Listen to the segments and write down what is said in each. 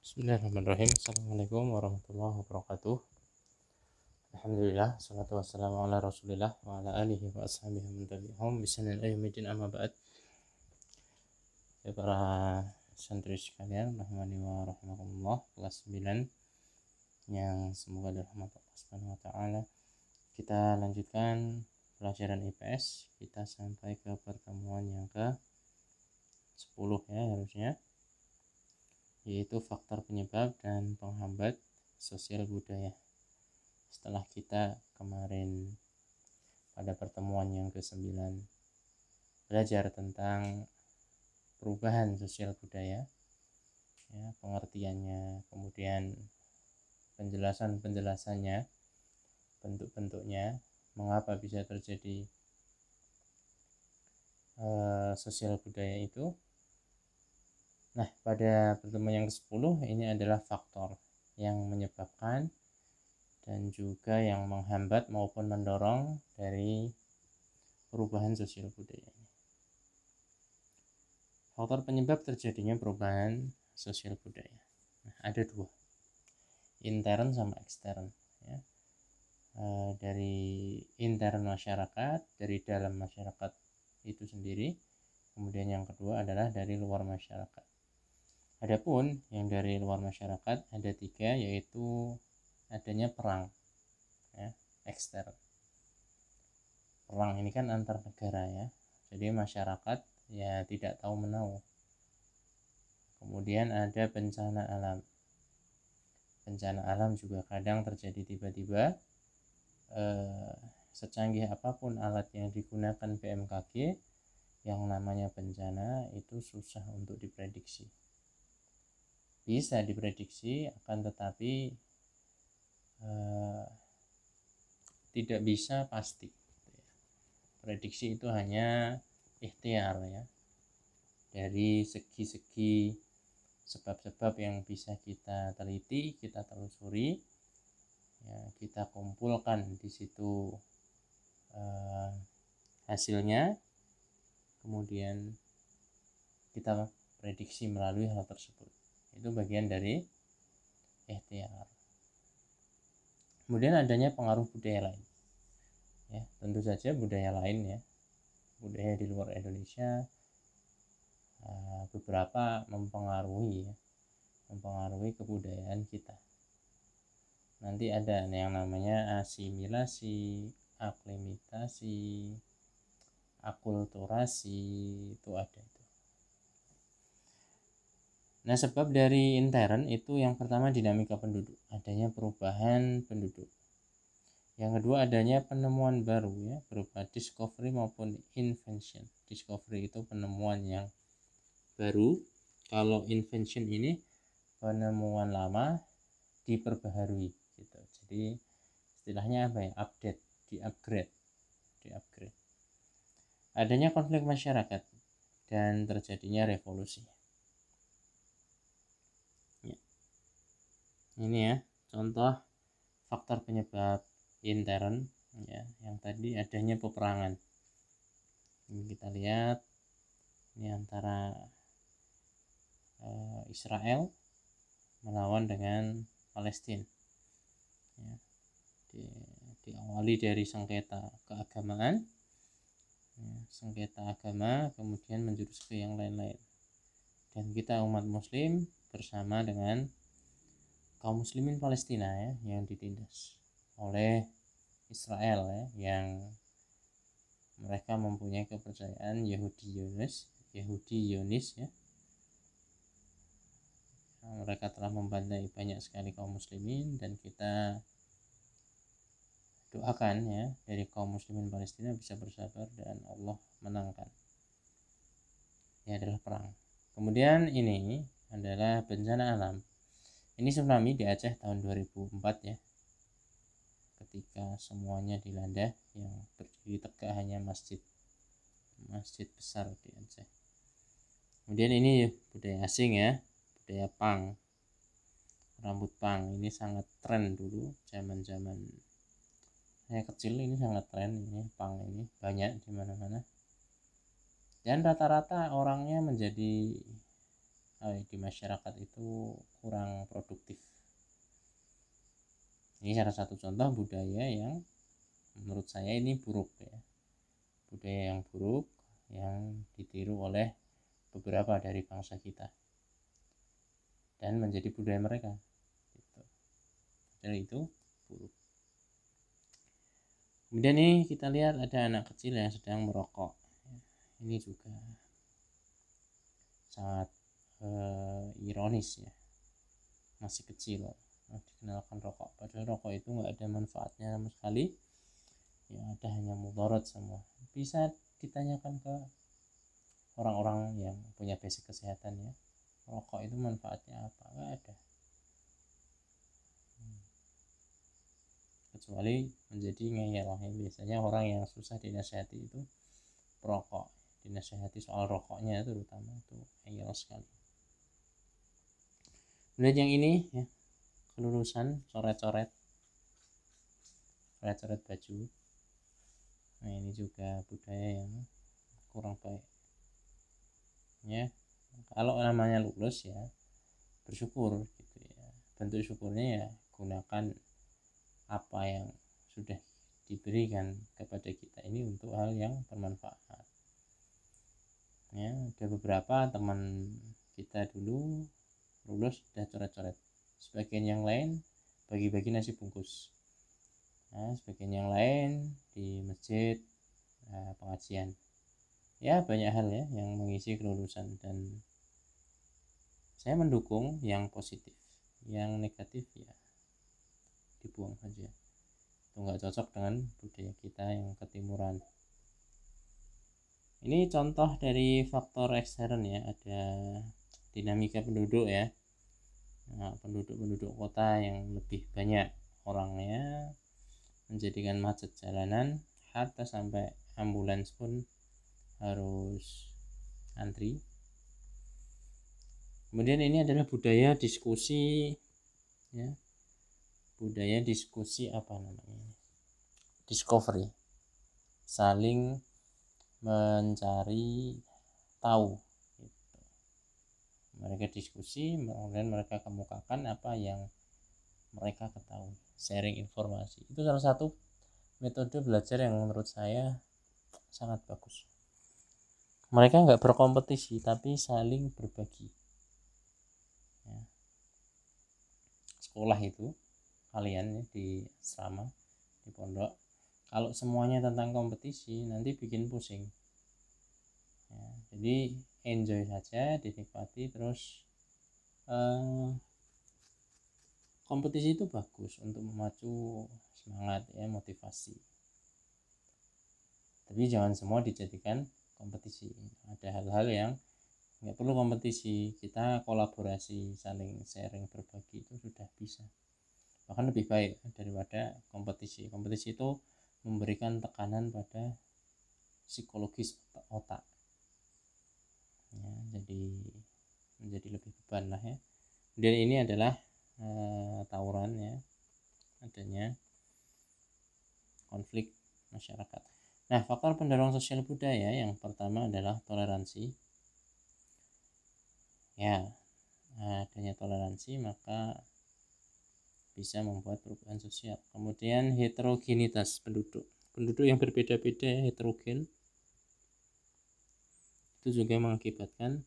Bismillahirrahmanirrahim. Assalamualaikum warahmatullahi wabarakatuh. Alhamdulillah, salatu wassalamu ala rasulillah wa ala alihi wa ashabihi wa man tabi'ahum bisanin ayyumiddin amma ba'd. Ya para santri sekalian, rahmani wa rahimakumullah, kelas 9 yang semoga dirahmati Allah Subhanahu wa taala. Kita lanjutkan pelajaran IPS. Kita sampai ke pertemuan yang ke-10 ya harusnya, yaitu faktor penyebab dan penghambat sosial budaya. Setelah kita kemarin pada pertemuan yang ke-9 belajar tentang perubahan sosial budaya, ya, pengertiannya, kemudian penjelasannya, bentuk-bentuknya, mengapa bisa terjadi sosial budaya itu. Nah, pada pertemuan yang ke-10 ini adalah faktor yang menyebabkan dan juga yang menghambat maupun mendorong dari perubahan sosial budaya ini. Faktor penyebab terjadinya perubahan sosial budaya. Nah, ada dua, intern sama ekstern. Ya. Dari intern masyarakat, dari dalam masyarakat itu sendiri. Kemudian yang kedua adalah dari luar masyarakat. Adapun yang dari luar masyarakat ada 3, yaitu adanya perang, ya, ekstern. Perang ini kan antar negara ya, jadi masyarakat ya tidak tahu menahu. Kemudian ada bencana alam. Bencana alam juga kadang terjadi tiba-tiba. Secanggih apapun alat yang digunakan BMKG, yang namanya bencana itu susah untuk diprediksi. Bisa diprediksi, akan tetapi tidak bisa pasti. Prediksi itu hanya ikhtiar ya, dari segi-segi sebab-sebab yang bisa kita teliti, kita telusuri, ya, kita kumpulkan di situ hasilnya, kemudian kita prediksi melalui hal tersebut. Itu bagian dari ikhtiar. Kemudian adanya pengaruh budaya lain. Ya, tentu saja budaya lain ya. Budaya di luar Indonesia beberapa mempengaruhi kebudayaan kita. Nanti ada yang namanya asimilasi, aklimatasi, akulturasi, itu ada itu. Nah, sebab dari intern itu yang pertama dinamika penduduk, adanya perubahan penduduk. Yang kedua adanya penemuan baru ya, berupa discovery maupun invention. Discovery itu penemuan yang baru, kalau invention ini penemuan lama diperbaharui gitu. Jadi istilahnya apa ya? Update, di-upgrade. Adanya konflik masyarakat dan terjadinya revolusi. Ini ya contoh faktor penyebab intern ya, yang tadi adanya peperangan. Ini kita lihat ini antara Israel melawan dengan Palestina ya, diawali dari sengketa keagamaan ya, sengketa agama, kemudian menjurus ke yang lain-lain, dan kita umat muslim bersama dengan kaum muslimin Palestina ya, yang ditindas oleh Israel ya, yang mereka mempunyai kepercayaan Yahudi Zionis ya. Mereka telah membantai banyak sekali kaum muslimin, dan kita doakan ya dari kaum muslimin Palestina bisa bersabar dan Allah menangkan. Ini adalah perang. Kemudian ini adalah bencana alam. Ini tsunami di Aceh tahun 2004 ya, ketika semuanya dilanda, yang berdiri tegak hanya masjid besar di Aceh. Kemudian ini budaya asing ya, budaya punk, rambut punk. Ini sangat tren dulu, zaman saya kecil ini sangat tren ini, punk ini banyak di mana-mana, dan rata-rata orangnya menjadi di masyarakat itu kurang produktif. Ini salah satu contoh budaya yang menurut saya ini buruk ya, budaya yang buruk yang ditiru oleh beberapa dari bangsa kita dan menjadi budaya mereka gitu. Dan itu buruk. Kemudian nih kita lihat ada anak kecil yang sedang merokok. Ini juga sangat ironis ya, masih kecil dikenalkan rokok, padahal rokok itu nggak ada manfaatnya sama sekali, yang ada hanya mudarat semua. Bisa ditanyakan ke orang-orang yang punya basic kesehatan ya, rokok itu manfaatnya apa? Nggak ada, kecuali menjadi ngeyel. Biasanya orang yang susah dinasihati itu perokok, dinasihati soal rokoknya terutama itu ngeyel sekali. Kemudian yang ini ya, kelulusan coret-coret baju. Nah ini juga budaya yang kurang baik ya. Kalau namanya lulus ya bersyukur gitu ya, bentuk syukurnya ya gunakan apa yang sudah diberikan kepada kita ini untuk hal yang bermanfaat ya. Ada beberapa teman kita dulu lulus sudah coret-coret, sebagian yang lain bagi-bagi nasi bungkus, nah sebagian yang lain di masjid pengajian ya, banyak hal ya yang mengisi kelulusan, dan saya mendukung yang positif. Yang negatif ya dibuang saja, itu nggak cocok dengan budaya kita yang ketimuran. Ini contoh dari faktor ekstern ya, ada dinamika penduduk ya. Nah, penduduk kota yang lebih banyak orangnya menjadikan macet jalanan, hatta sampai ambulans pun harus antri. Kemudian ini adalah budaya diskusi ya, budaya diskusi apa namanya, discovery, saling mencari tahu gitu. Mereka diskusi, kemudian mereka kemukakan apa yang mereka ketahui, sharing informasi. Itu salah satu metode belajar yang menurut saya sangat bagus. Mereka nggak berkompetisi tapi saling berbagi ya. Sekolah itu kalian ya, di asrama, di pondok, kalau semuanya tentang kompetisi nanti bikin pusing ya. Jadi enjoy saja, dinikmati terus. Kompetisi itu bagus untuk memacu semangat ya, motivasi, tapi jangan semua dijadikan kompetisi. Ada hal-hal yang nggak perlu kompetisi, kita kolaborasi, saling sharing, berbagi itu sudah bisa, bahkan lebih baik daripada kompetisi. Kompetisi itu memberikan tekanan pada psikologis otak ya, jadi menjadi lebih beban lah ya. Dan ini adalah tawuran ya, adanya konflik masyarakat. Nah, faktor pendorong sosial budaya yang pertama adalah toleransi ya. Adanya toleransi maka bisa membuat perubahan sosial. Kemudian heterogenitas penduduk yang berbeda-beda ya, heterogen, itu juga mengakibatkan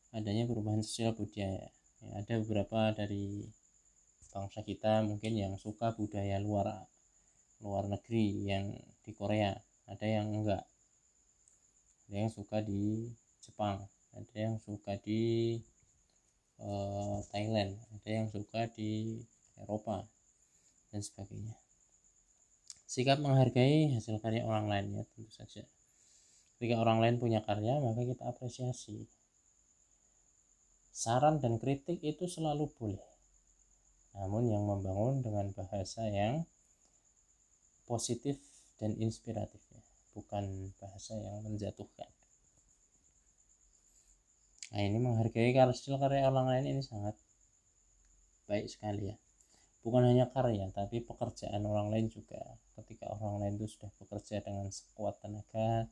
adanya perubahan sosial budaya ya. Ada beberapa dari bangsa kita mungkin yang suka budaya luar negeri, yang di Korea, ada yang enggak, ada yang suka di Jepang, ada yang suka di Thailand, ada yang suka di Eropa dan sebagainya. Sikap menghargai hasil karya orang lain ya, tentu saja ketika orang lain punya karya maka kita apresiasi. Saran dan kritik itu selalu boleh, namun yang membangun dengan bahasa yang positif dan inspiratif ya, bukan bahasa yang menjatuhkan. Nah, ini menghargai hasil karya orang lain ini sangat baik sekali ya. Bukan hanya karya tapi pekerjaan orang lain juga. Ketika orang lain itu sudah bekerja dengan sekuat tenaga,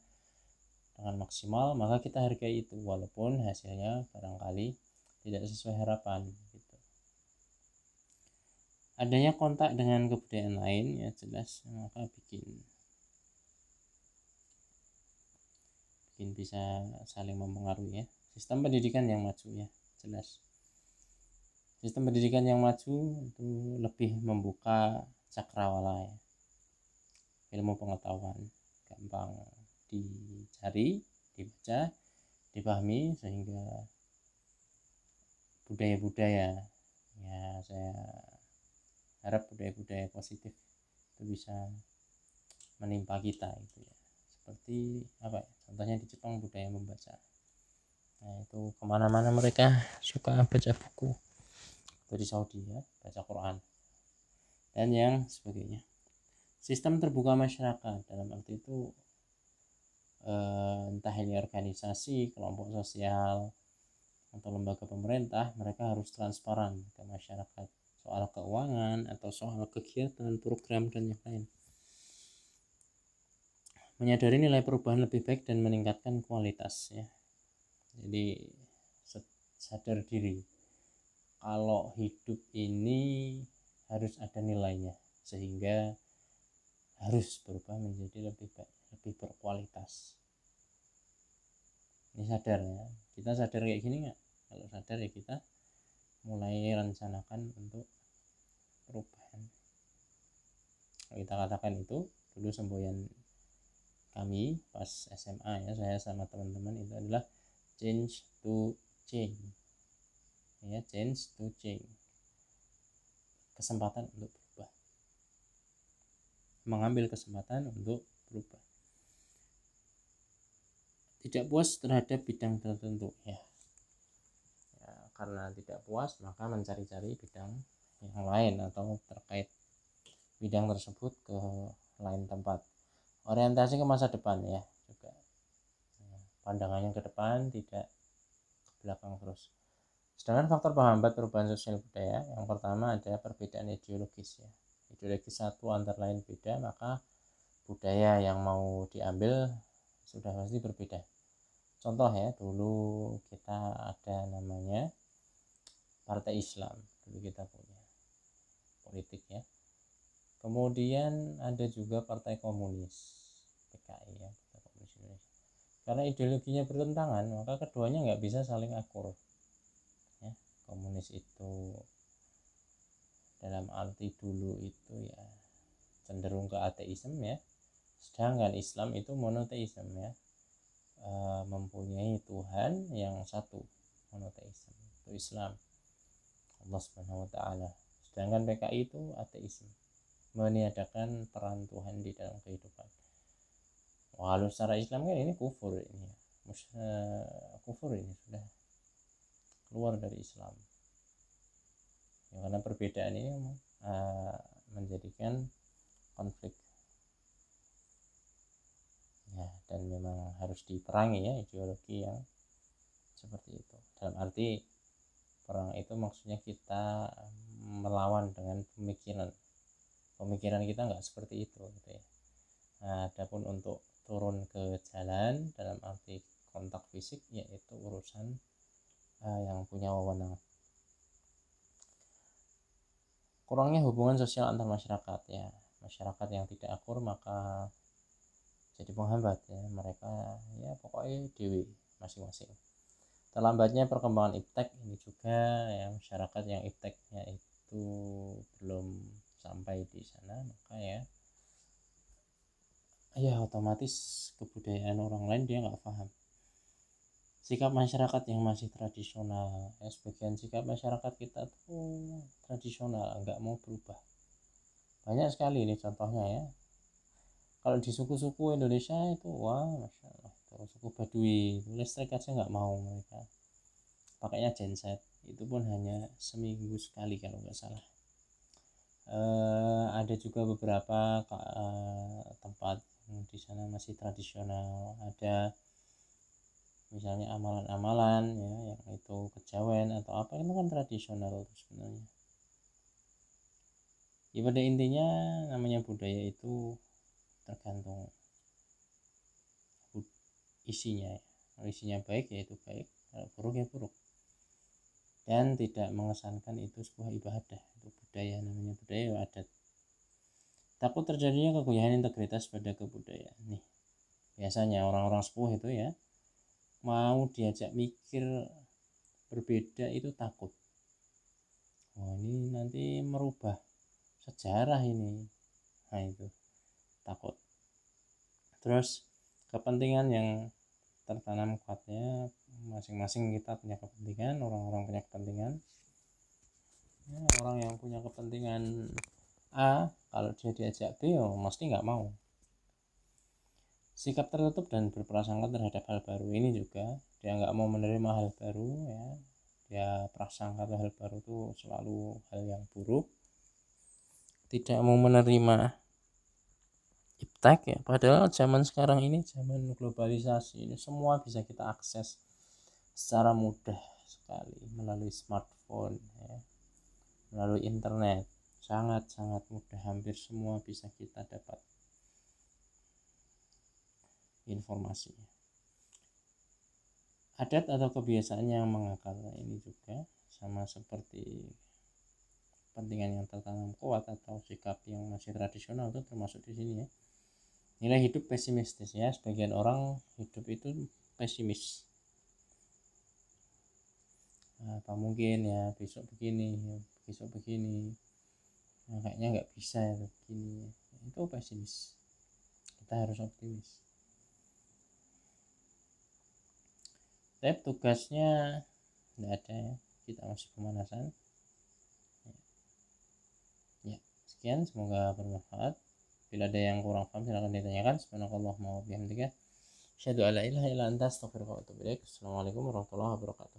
dengan maksimal, maka kita hargai itu walaupun hasilnya barangkali tidak sesuai harapan gitu. Adanya kontak dengan kebudayaan lain ya jelas, maka bikin bisa saling mempengaruhi ya. Sistem pendidikan yang maju ya jelas. Sistem pendidikan yang maju itu lebih membuka cakrawala ya. Ilmu pengetahuan gampang dicari, dibaca, dipahami, sehingga budaya-budaya ya, saya harap budaya-budaya positif itu bisa menimpa kita itu ya. Seperti apa ya, contohnya di Jepang budaya membaca, nah itu kemana-mana mereka suka baca buku. Dari Saudi ya, baca Quran dan yang sebagainya. Sistem terbuka masyarakat dalam arti itu entah ini organisasi, kelompok sosial atau lembaga pemerintah, mereka harus transparan ke masyarakat soal keuangan atau soal kegiatan, program dan yang lain. Menyadari nilai perubahan lebih baik dan meningkatkan kualitas ya. Jadi sadar diri kalau hidup ini harus ada nilainya, sehingga harus berubah menjadi lebih baik, lebih berkualitas. Ini sadar ya, kita sadar kayak gini nggak? Kalau sadar ya kita mulai rencanakan untuk perubahan. Kalau kita katakan itu dulu semboyan kami pas SMA ya, saya sama teman-teman itu adalah change to change ya, change to change, kesempatan untuk berubah, mengambil kesempatan untuk berubah, tidak puas terhadap bidang tertentu ya, karena tidak puas maka mencari-cari bidang yang lain atau terkait bidang tersebut ke lain tempat. Orientasi ke masa depan ya juga, pandangannya ke depan, tidak ke belakang terus. Sedangkan faktor penghambat perubahan sosial budaya, yang pertama ada perbedaan ideologis ya. Ideologis satu antara lain beda, maka budaya yang mau diambil sudah pasti berbeda. Contoh ya, dulu kita ada namanya Partai Islam, dulu kita punya politik ya. Kemudian ada juga Partai Komunis, PKI ya, Partai Komunis Indonesia. Karena ideologinya bertentangan, maka keduanya nggak bisa saling akur. Ya, komunis itu dalam arti dulu itu ya cenderung ke ateisme ya, sedangkan Islam itu monoteisme ya, mempunyai Tuhan yang satu, monoteisme itu Islam, Allah Subhanahu wa taala. Sedangkan PKI itu ateisme, meniadakan peran Tuhan di dalam kehidupan. Walau secara Islam kan ini kufur ini ya. Kufur ini sudah keluar dari Islam ya, karena perbedaan ini menjadikan konflik ya, dan memang harus diperangi ya ideologi yang seperti itu. Dalam arti perang itu maksudnya kita melawan dengan pemikiran kita nggak seperti itu gitu ya. Nah, adapun untuk turun ke jalan dalam arti kontak fisik yaitu urusan yang punya wewenang. Kurangnya hubungan sosial antar masyarakat ya, masyarakat yang tidak akur maka jadi penghambat ya, mereka ya pokoknya dewi masing-masing. Terlambatnya perkembangan iptek ini juga ya, masyarakat yang ipteknya itu belum sampai di sana, maka ya otomatis kebudayaan orang lain dia nggak paham. Sikap masyarakat yang masih tradisional ya, sebagian sikap masyarakat kita tuh tradisional, nggak mau berubah. Banyak sekali ini contohnya ya. Kalau di suku-suku Indonesia itu wah masya Allah, suku Baduy listrik aja nggak mau mereka, pakainya genset, itu pun hanya seminggu sekali kalau nggak salah. Ada juga beberapa tempat yang di sana masih tradisional, ada misalnya amalan-amalan ya yang itu kejawen atau apa, itu kan tradisional sebenarnya ya. Pada intinya namanya budaya itu tergantung isinya ya. Kalau isinya baik ya itu baik, kalau buruk ya buruk. dan tidak mengesankan itu sebuah ibadah, itu budaya, namanya budaya adat. Takut terjadinya kegoyahan integritas pada kebudayaan. Nih, biasanya orang-orang sepuh itu ya, mau diajak mikir berbeda itu takut. Oh, ini nanti merubah sejarah ini. Nah, itu takut. Terus kepentingan yang tertanam kuatnya, masing-masing kita punya kepentingan, orang-orang punya kepentingan. Ya, orang yang punya kepentingan A, kalau dia diajak B, oh, mesti nggak mau. Sikap tertutup dan berprasangka terhadap hal baru ini juga, dia nggak mau menerima hal baru ya, dia prasangka hal baru itu selalu hal yang buruk, tidak mau menerima iptek ya, padahal zaman sekarang ini zaman globalisasi, ini semua bisa kita akses secara mudah sekali melalui smartphone ya, melalui internet, sangat-sangat mudah, hampir semua bisa kita dapat informasinya. Adat atau kebiasaan yang mengakar ini juga sama seperti kepentingan yang tertanam kuat atau sikap yang masih tradisional itu termasuk di sini ya. Nilai hidup pesimistis ya, sebagian orang hidup itu pesimis. Apa mungkin ya besok begini, besok begini, nah, kayaknya nggak bisa ya begini, itu pesimis. Kita harus optimis. Tapi tugasnya nggak ada ya, kita masih pemanasan ya. Sekian, semoga bermanfaat. Bila ada yang kurang paham silahkan ditanyakan. Subhanakallahumma wa bihamdika asyhadu an la ilaha illa anta astaghfiruka wa atubu ilaik. Assalamualaikum warahmatullahi wabarakatuh.